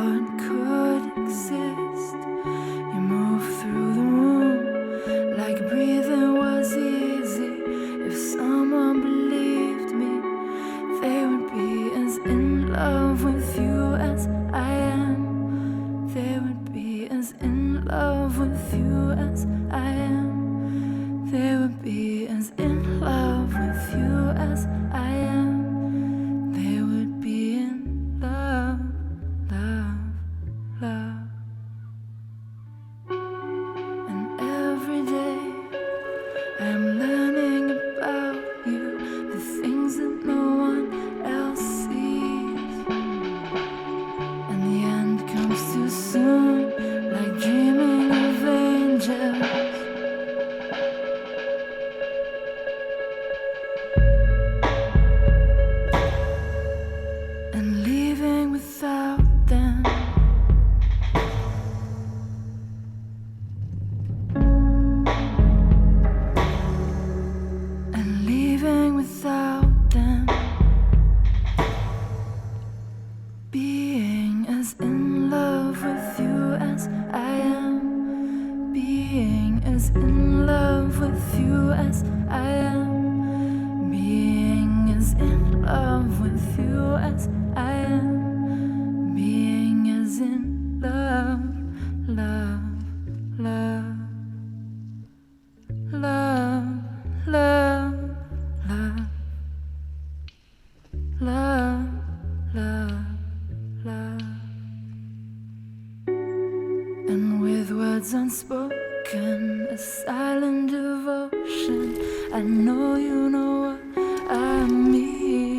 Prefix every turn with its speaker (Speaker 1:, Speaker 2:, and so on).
Speaker 1: thought could exist. You moved through the room like breathing was easy. If someone believed me, they would be as in love with you as I am. They would be as in love with you as I am. They would be as in love with you as I am. They would be in love, love, love. And every day I'm learning about you, the things that no one else sees. And the end comes too soon, like dreaming of angels. And leaving without them. And leaving without them. Being as in love with you as I am. Being as in love with you as I am. Being as in love with you as I am. Being as in love, love, love, love, love, love, love, love, love. And with words unspoken, a silent devotion, I know you know what I mean.